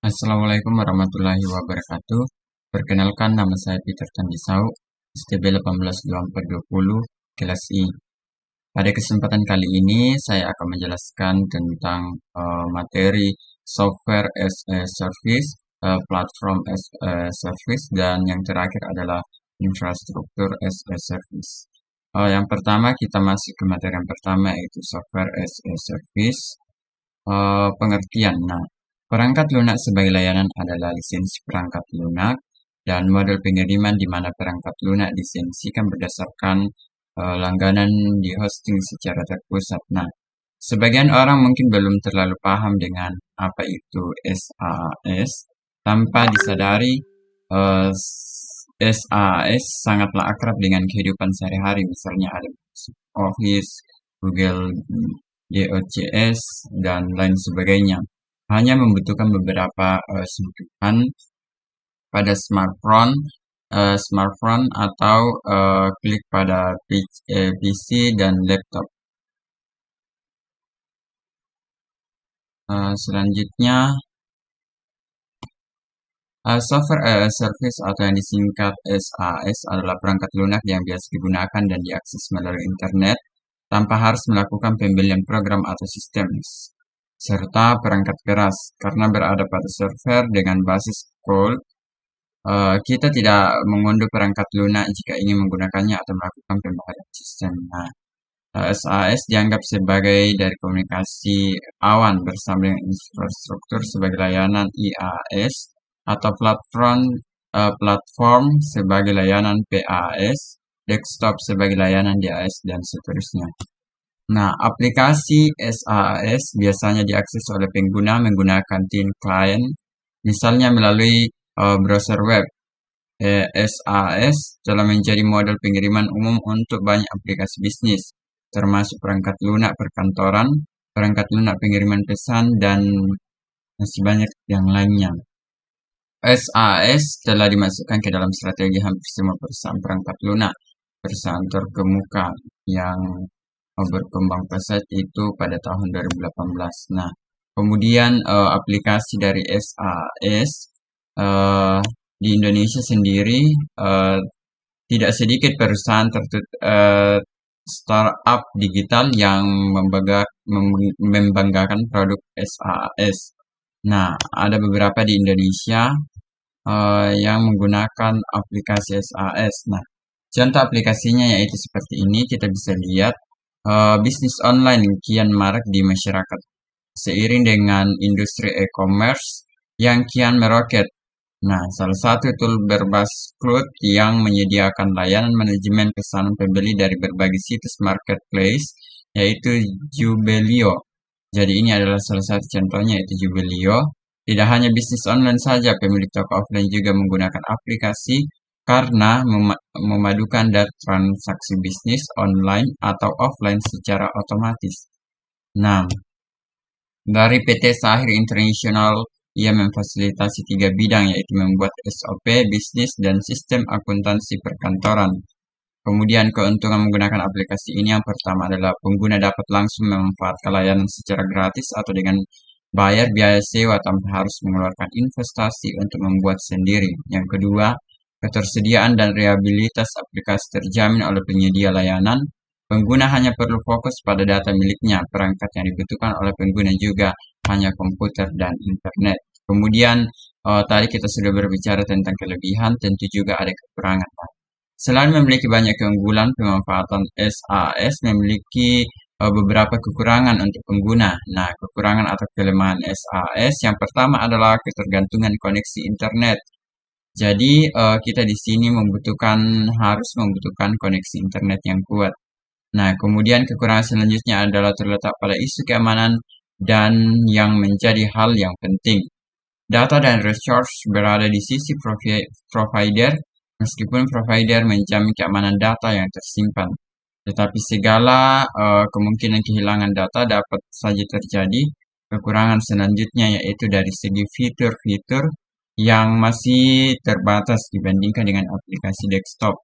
Assalamualaikum warahmatullahi wabarakatuh. Perkenalkan, nama saya Peter Tandisau, STB 182420, kelas I. Pada kesempatan kali ini, saya akan menjelaskan tentang materi software as a service, platform as a service, dan yang terakhir adalah infrastruktur as a service. Yang pertama, kita masuk ke materi yang pertama, yaitu software as a service. Pengertian. Nah, perangkat lunak sebagai layanan adalah lisensi perangkat lunak dan model pengiriman di mana perangkat lunak dilisensikan berdasarkan langganan di hosting secara terpusat. Nah, sebagian orang mungkin belum terlalu paham dengan apa itu SaaS. Tanpa disadari, SaaS sangatlah akrab dengan kehidupan sehari-hari. Misalnya ada Office, Google DOCS, dan lain sebagainya. Hanya membutuhkan beberapa sentuhan pada smartphone atau klik pada PC dan laptop. Selanjutnya, software as a service atau yang disingkat SaaS adalah perangkat lunak yang biasa digunakan dan diakses melalui internet tanpa harus melakukan pembelian program atau sistem, serta perangkat keras. Karena berada pada server dengan basis cold, kita tidak mengunduh perangkat lunak jika ingin menggunakannya atau melakukan pembaharuan sistem. Nah, SaaS dianggap sebagai dari komunikasi awan bersama dengan infrastruktur sebagai layanan IaaS atau platform sebagai layanan PaaS, desktop sebagai layanan DaaS, dan seterusnya. Nah, aplikasi SaaS biasanya diakses oleh pengguna menggunakan thin client, misalnya melalui browser web. SaaS telah menjadi model pengiriman umum untuk banyak aplikasi bisnis, termasuk perangkat lunak perkantoran, perangkat lunak pengiriman pesan, dan masih banyak yang lainnya. SaaS telah dimasukkan ke dalam strategi hampir semua perusahaan perangkat lunak, perusahaan terkemuka yang berkembang pesat itu pada tahun 2018. Nah, kemudian aplikasi dari SaaS di Indonesia sendiri tidak sedikit perusahaan startup digital yang membanggakan produk SaaS. Nah, ada beberapa di Indonesia yang menggunakan aplikasi SaaS. Nah, contoh aplikasinya yaitu seperti ini. Kita bisa lihat bisnis online kian marak di masyarakat seiring dengan industri e-commerce yang kian meroket. Nah, salah satu tool berbasis cloud yang menyediakan layanan manajemen pesanan pembeli dari berbagai situs marketplace yaitu Jubelio. Jadi ini adalah salah satu contohnya, yaitu Jubelio. Tidak hanya bisnis online saja, pemilik toko offline juga menggunakan aplikasi karena memadukan data transaksi bisnis online atau offline secara otomatis. Nah, dari PT Sahir International, ia memfasilitasi 3 bidang, yaitu membuat SOP, bisnis, dan sistem akuntansi perkantoran. Kemudian keuntungan menggunakan aplikasi ini yang pertama adalah pengguna dapat langsung memanfaatkan layanan secara gratis atau dengan bayar biaya sewa tanpa harus mengeluarkan investasi untuk membuat sendiri. Yang kedua, ketersediaan dan reliabilitas aplikasi terjamin oleh penyedia layanan. Pengguna hanya perlu fokus pada data miliknya. Perangkat yang dibutuhkan oleh pengguna juga hanya komputer dan internet. Kemudian tadi kita sudah berbicara tentang kelebihan, tentu juga ada kekurangan. Selain memiliki banyak keunggulan, pemanfaatan SaaS memiliki beberapa kekurangan untuk pengguna. Nah, kekurangan atau kelemahan SaaS yang pertama adalah ketergantungan koneksi internet. Jadi, kita di sini harus membutuhkan koneksi internet yang kuat. Nah, kemudian kekurangan selanjutnya adalah terletak pada isu keamanan dan yang menjadi hal yang penting. Data dan resource berada di sisi provider, meskipun provider menjamin keamanan data yang tersimpan. Tetapi segala kemungkinan kehilangan data dapat saja terjadi. Kekurangan selanjutnya yaitu dari segi fitur-fitur yang masih terbatas dibandingkan dengan aplikasi desktop.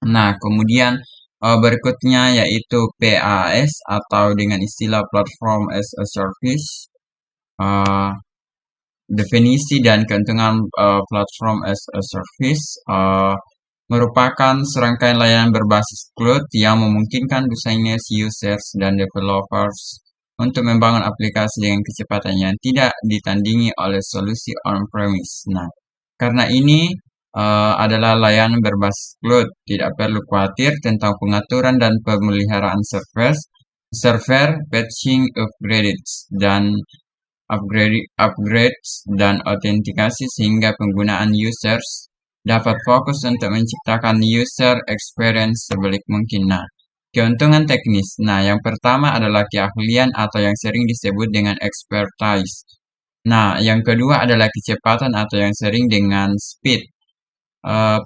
Nah, kemudian berikutnya yaitu PaaS atau dengan istilah Platform as a Service. definisi dan keuntungan platform as a service merupakan serangkaian layanan berbasis cloud yang memungkinkan designers, users, dan developers untuk membangun aplikasi dengan kecepatan yang tidak ditandingi oleh solusi on-premise. Nah, karena ini adalah layanan berbasis cloud, tidak perlu khawatir tentang pengaturan dan pemeliharaan server, patching, upgrades dan autentikasi sehingga penggunaan users dapat fokus untuk menciptakan user experience sebaik mungkin. Nah, keuntungan teknis. Nah, yang pertama adalah keahlian atau yang sering disebut dengan expertise. Nah, yang kedua adalah kecepatan atau yang sering dengan speed.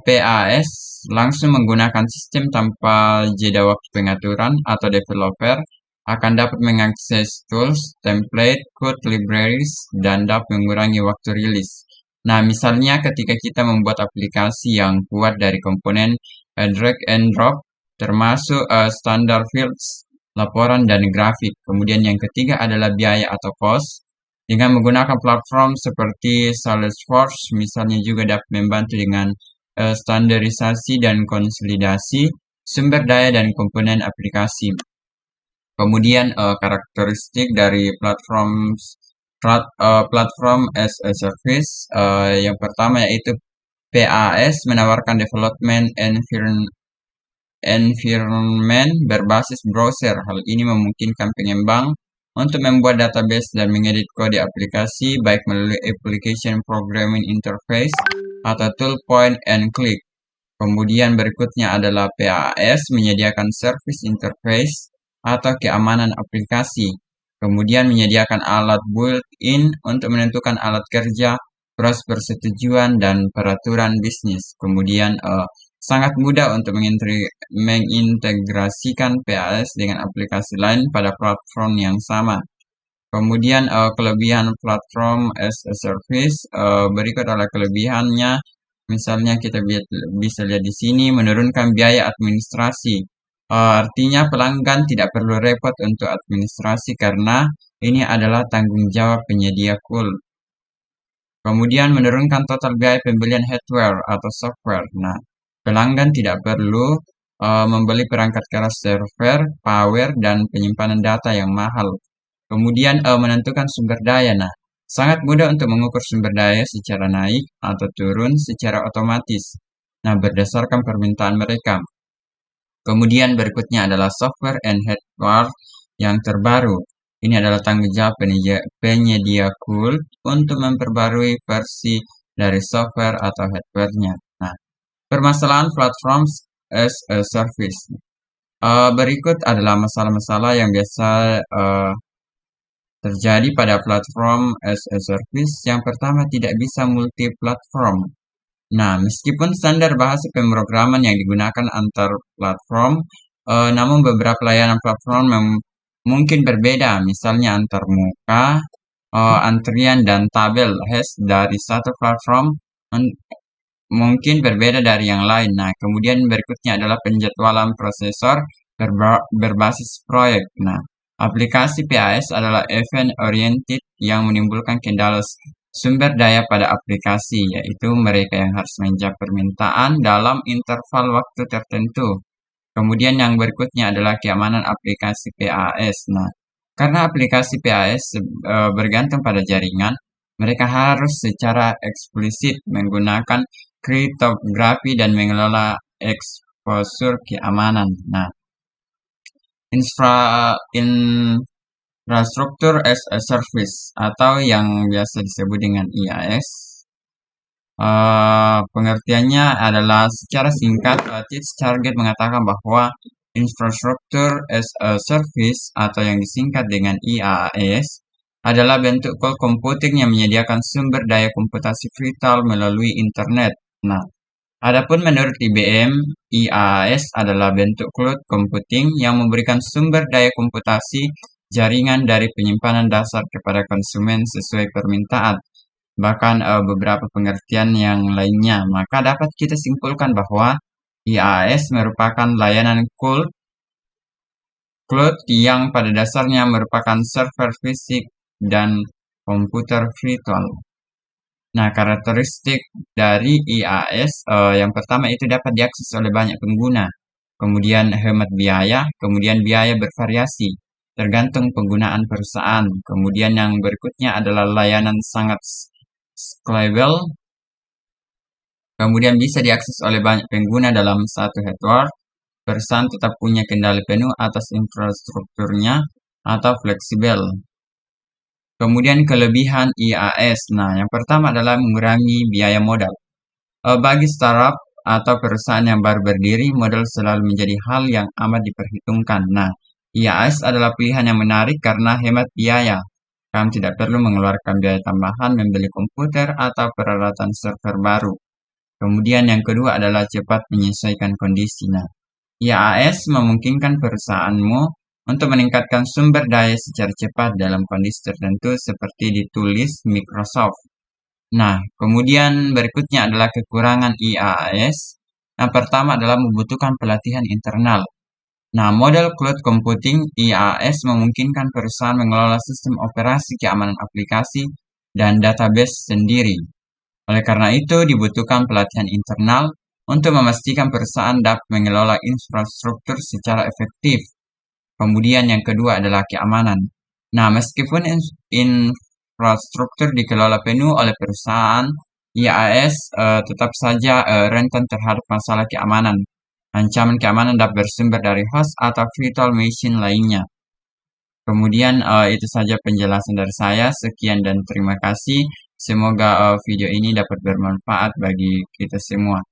PAS langsung menggunakan sistem tanpa jeda waktu pengaturan atau developer akan dapat mengakses tools, template, code libraries, dan dapat mengurangi waktu rilis. Nah, misalnya ketika kita membuat aplikasi yang kuat dari komponen drag and drop, termasuk standar fields, laporan, dan grafik. Kemudian yang ketiga adalah biaya atau cost. Dengan menggunakan platform seperti Salesforce, misalnya juga dapat membantu dengan standarisasi dan konsolidasi sumber daya dan komponen aplikasi. Kemudian karakteristik dari platform as a service yang pertama yaitu PaaS menawarkan development environment berbasis browser. Hal ini memungkinkan pengembang untuk membuat database dan mengedit kode aplikasi baik melalui application programming interface atau tool point and click. Kemudian berikutnya adalah PaaS menyediakan service interface atau keamanan aplikasi. Kemudian menyediakan alat built-in untuk menentukan alat kerja, proses persetujuan, dan peraturan bisnis. Kemudian sangat mudah untuk mengintegrasikan PaaS dengan aplikasi lain pada platform yang sama. Kemudian kelebihan platform as a service berikut adalah kelebihannya. Misalnya kita bisa lihat di sini menurunkan biaya administrasi. Artinya pelanggan tidak perlu repot untuk administrasi karena ini adalah tanggung jawab penyedia cool. Kemudian menurunkan total biaya pembelian hardware atau software. Nah, pelanggan tidak perlu membeli perangkat keras server, power, dan penyimpanan data yang mahal. Kemudian menentukan sumber daya. Nah, sangat mudah untuk mengukur sumber daya secara naik atau turun secara otomatis. Nah, berdasarkan permintaan mereka. Kemudian berikutnya adalah software and hardware yang terbaru. Ini adalah tanggung jawab penyedia cool untuk memperbarui versi dari software atau hardware-nya. Nah, permasalahan platform as a service. Berikut adalah masalah-masalah yang biasa terjadi pada platform as a service. Yang pertama, tidak bisa multi-platform. Nah, meskipun standar bahasa pemrograman yang digunakan antar platform, namun beberapa layanan platform mungkin berbeda, misalnya antar muka, antrian, dan tabel hash dari satu platform mungkin berbeda dari yang lain. Nah, kemudian berikutnya adalah penjadwalan prosesor berbasis proyek. Nah, aplikasi PaaS adalah event-oriented yang menimbulkan kendala sumber daya pada aplikasi, yaitu mereka yang harus menjawab permintaan dalam interval waktu tertentu. Kemudian yang berikutnya adalah keamanan aplikasi PaaS. Nah, karena aplikasi PaaS bergantung pada jaringan, mereka harus secara eksplisit menggunakan kriptografi dan mengelola exposure keamanan. Nah, infrastruktur as a service atau yang biasa disebut dengan IaaS. Pengertiannya adalah secara singkat, Teach Target mengatakan bahwa infrastruktur as a service atau yang disingkat dengan IaaS adalah bentuk cloud computing yang menyediakan sumber daya komputasi vital melalui internet. Nah, adapun menurut IBM, IaaS adalah bentuk cloud computing yang memberikan sumber daya komputasi jaringan dari penyimpanan dasar kepada konsumen sesuai permintaan. Bahkan beberapa pengertian yang lainnya. Maka dapat kita simpulkan bahwa IaaS merupakan layanan cloud yang pada dasarnya merupakan server fisik dan komputer virtual. Nah, karakteristik dari IaaS yang pertama itu dapat diakses oleh banyak pengguna. Kemudian hemat biaya, kemudian biaya bervariasi tergantung penggunaan perusahaan. Kemudian yang berikutnya adalah layanan sangat scalable. Kemudian bisa diakses oleh banyak pengguna dalam satu network. Perusahaan tetap punya kendali penuh atas infrastrukturnya atau fleksibel. Kemudian kelebihan IaaS. Nah, yang pertama adalah mengurangi biaya modal. Bagi startup atau perusahaan yang baru berdiri, modal selalu menjadi hal yang amat diperhitungkan. Nah, IaaS adalah pilihan yang menarik karena hemat biaya. Kamu tidak perlu mengeluarkan biaya tambahan membeli komputer atau peralatan server baru. Kemudian yang kedua adalah cepat menyesuaikan kondisi. Nah, IaaS memungkinkan perusahaanmu untuk meningkatkan sumber daya secara cepat dalam kondisi tertentu seperti ditulis Microsoft. Nah, kemudian berikutnya adalah kekurangan IaaS. Yang pertama adalah membutuhkan pelatihan internal. Nah, model cloud computing IaaS memungkinkan perusahaan mengelola sistem operasi keamanan aplikasi dan database sendiri. Oleh karena itu, dibutuhkan pelatihan internal untuk memastikan perusahaan dapat mengelola infrastruktur secara efektif. Kemudian yang kedua adalah keamanan. Nah, meskipun infrastruktur dikelola penuh oleh perusahaan, IaaS tetap saja rentan terhadap masalah keamanan. Ancaman keamanan dapat bersumber dari host atau virtual machine lainnya. Kemudian itu saja penjelasan dari saya. Sekian dan terima kasih. Semoga video ini dapat bermanfaat bagi kita semua.